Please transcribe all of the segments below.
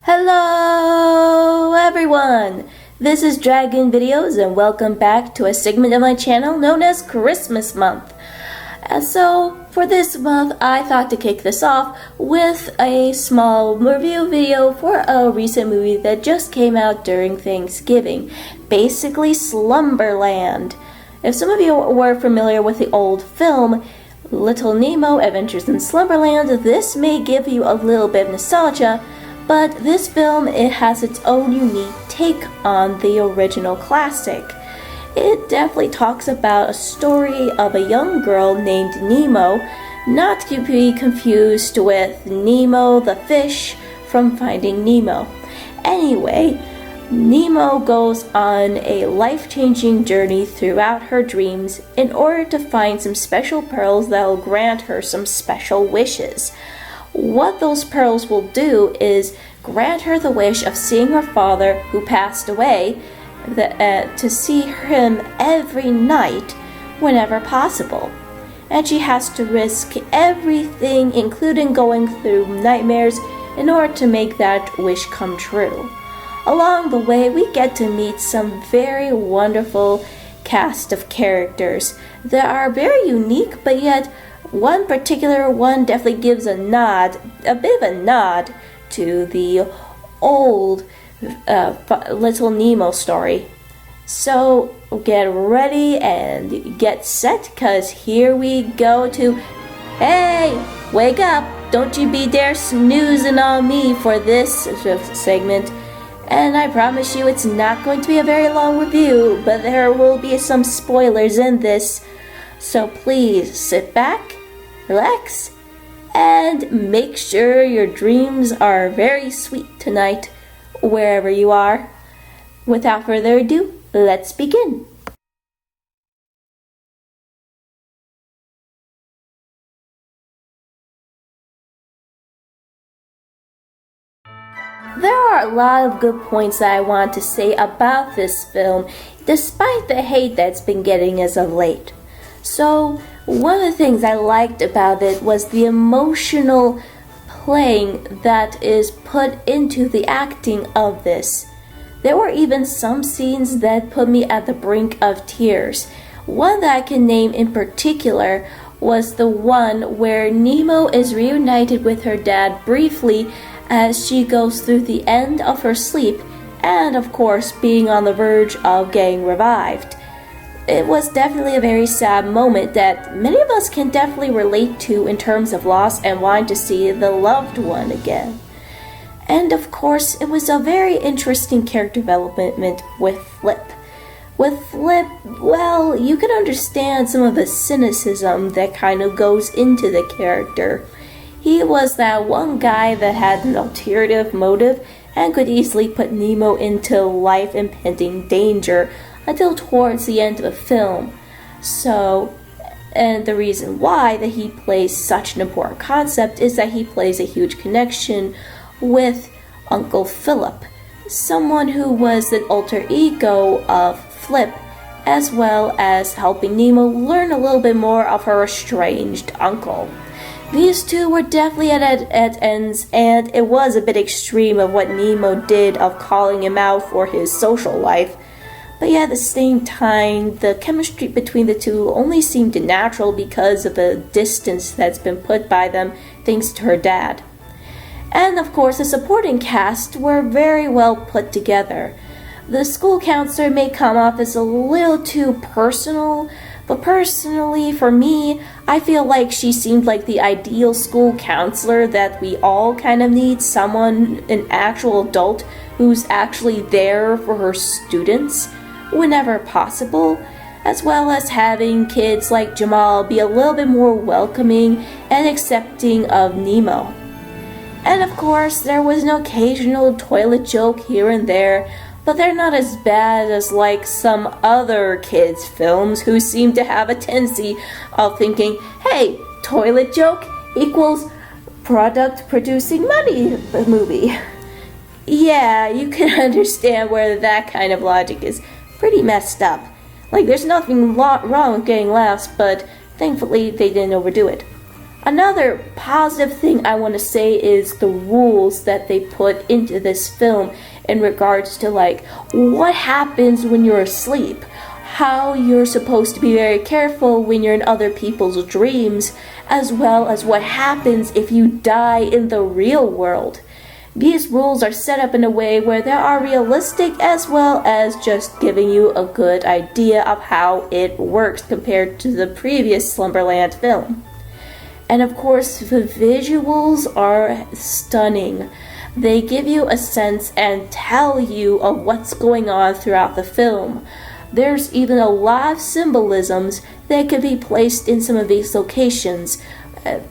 Hello everyone! This is Dragon Videos and welcome back to a segment of my channel known as Christmas Month. And so for this month I thought to kick this off with a small review video for a recent movie that just came out during Thanksgiving. Basically Slumberland. If some of you were familiar with the old film Little Nemo Adventures in Slumberland, this may give you a little bit of nostalgia. But this film, it has its own unique take on the original classic. It definitely talks about a story of a young girl named Nemo, not to be confused with Nemo the fish from Finding Nemo. Anyway, Nemo goes on a life-changing journey throughout her dreams in order to find some special pearls that will grant her some special wishes. What those pearls will do is grant her the wish of seeing her father, who passed away, to see him every night whenever possible. And she has to risk everything, including going through nightmares, in order to make that wish come true. Along the way, we get to meet some very wonderful cast of characters that are very unique, but yet one particular one definitely gives a bit of a nod to the old Little Nemo story. So get ready and get set, cause here we go to, hey, wake up, don't you be dare snoozing on me for this segment. And I promise you it's not going to be a very long review, but there will be some spoilers in this. So please sit back, relax, and make sure your dreams are very sweet tonight, wherever you are. Without further ado, let's begin. There are a lot of good points that I want to say about this film, despite the hate that's been getting as of late. So, one of the things I liked about it was the emotional playing that is put into the acting of this. There were even some scenes that put me at the brink of tears. One that I can name in particular was the one where Nemo is reunited with her dad briefly as she goes through the end of her sleep and, of course, being on the verge of getting revived. It was definitely a very sad moment that many of us can definitely relate to in terms of loss and wanting to see the loved one again. And of course, it was a very interesting character development with Flip. With Flip, well, you can understand some of the cynicism that kind of goes into the character. He was that one guy that had an ulterior motive and could easily put Nemo into life-impending danger until towards the end of the film. So, and the reason why that he plays such an important concept is that he plays a huge connection with Uncle Philip, someone who was the alter ego of Flip, as well as helping Nemo learn a little bit more of her estranged uncle. These two were definitely at ends, and it was a bit extreme of what Nemo did of calling him out for his social life. But yeah, at the same time, the chemistry between the two only seemed natural because of the distance that's been put by them thanks to her dad. And of course, the supporting cast were very well put together. The school counselor may come off as a little too personal, but personally, for me, I feel like she seemed like the ideal school counselor that we all kind of need, someone, an actual adult, who's actually there for her students whenever possible, as well as having kids like Jamal be a little bit more welcoming and accepting of Nemo. And of course, there was an occasional toilet joke here and there, but they're not as bad as like some other kids' films who seem to have a tendency of thinking, hey, toilet joke equals product producing money movie. Yeah, you can understand where that kind of logic is pretty messed up. Like, there's nothing wrong with getting laughs, but thankfully they didn't overdo it. Another positive thing I want to say is the rules that they put into this film in regards to like what happens when you're asleep, how you're supposed to be very careful when you're in other people's dreams, as well as what happens if you die in the real world. These rules are set up in a way where they are realistic as well as just giving you a good idea of how it works compared to the previous Slumberland film. And of course, the visuals are stunning. They give you a sense and tell you of what's going on throughout the film. There's even a lot of symbolisms that could be placed in some of these locations,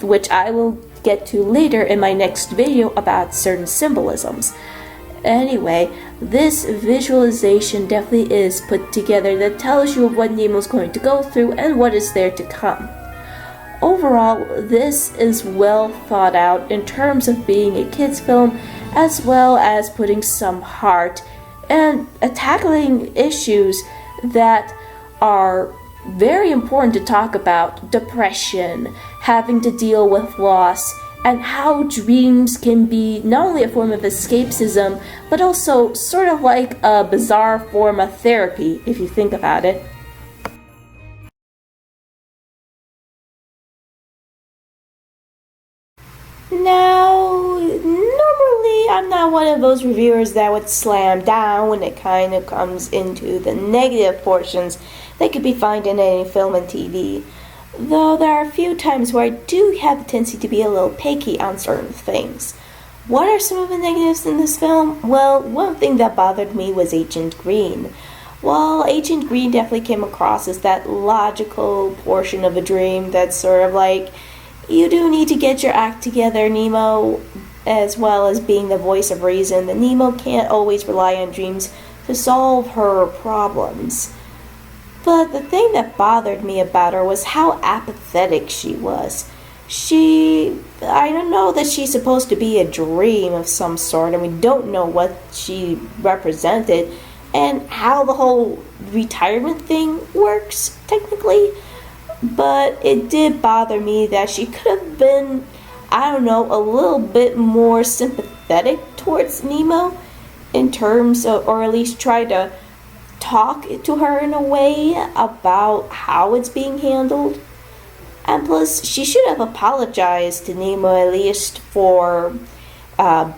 which I will get to later in my next video about certain symbolisms. Anyway, this visualization definitely is put together that tells you what Nemo's going to go through and what is there to come. Overall, this is well thought out in terms of being a kids film, as well as putting some heart and tackling issues that are very important to talk about: depression, having to deal with loss, and how dreams can be not only a form of escapism, but also sort of like a bizarre form of therapy, if you think about it. Now, normally I'm not one of those reviewers that would slam down when it kind of comes into the negative portions that could be found in any film and TV, though there are a few times where I do have the tendency to be a little picky on certain things. What are some of the negatives in this film? Well, one thing that bothered me was Agent Green. Well, Agent Green definitely came across as that logical portion of a dream that's sort of like, you do need to get your act together, Nemo, as well as being the voice of reason. That Nemo can't always rely on dreams to solve her problems. But the thing that bothered me about her was how apathetic she was. I don't know that she's supposed to be a dream of some sort, and we don't know what she represented and how the whole retirement thing works, technically. But it did bother me that she could have been, I don't know, a little bit more sympathetic towards Nemo in terms of, or at least try to talk to her in a way about how it's being handled. And plus, she should have apologized to Nemo at least for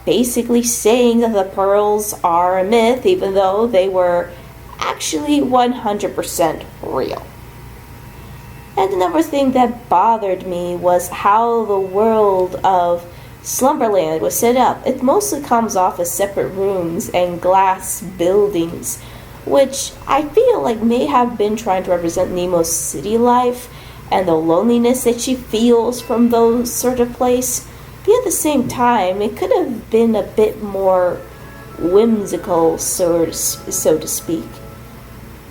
basically saying that the pearls are a myth, even though they were actually 100% real. And another thing that bothered me was how the world of Slumberland was set up. It mostly comes off as separate rooms and glass buildings, which I feel like may have been trying to represent Nemo's city life and the loneliness that she feels from those sort of place. But at the same time, it could have been a bit more whimsical, so to speak.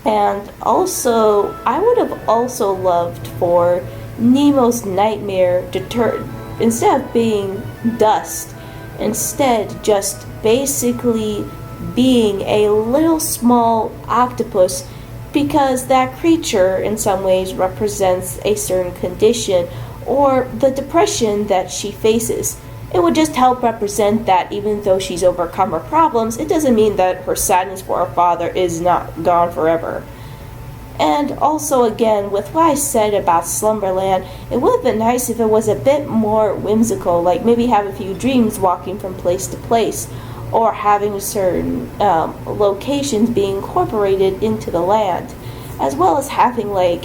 And also, I would have also loved for Nemo's nightmare to turn, instead of being dust, instead just basically being a little small octopus, because that creature in some ways represents a certain condition or the depression that she faces. It would just help represent that even though she's overcome her problems, it doesn't mean that her sadness for her father is not gone forever. And also, again, with what I said about Slumberland, it would have been nice if it was a bit more whimsical, like maybe have a few dreams walking from place to place, or having certain locations being incorporated into the land, as well as having like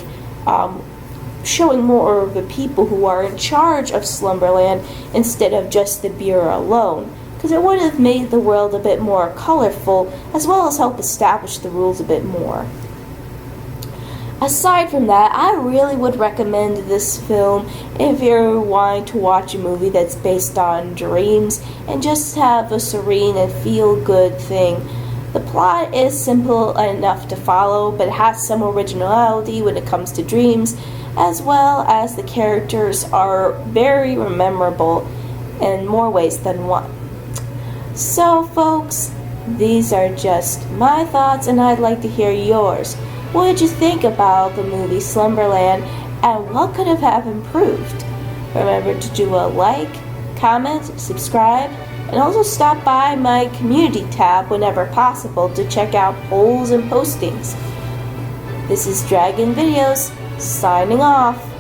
showing more of the people who are in charge of Slumberland instead of just the Bureau alone, because it would have made the world a bit more colorful, as well as help establish the rules a bit more. Aside from that, I really would recommend this film if you're wanting to watch a movie that's based on dreams and just have a serene and feel-good thing. The plot is simple enough to follow, but it has some originality when it comes to dreams, as well as the characters are very memorable in more ways than one. So folks, these are just my thoughts, and I'd like to hear yours. What did you think about the movie Slumberland, and what could have improved? Remember to do a like, comment, subscribe, and also stop by my community tab whenever possible to check out polls and postings. This is Dragon Videos, signing off.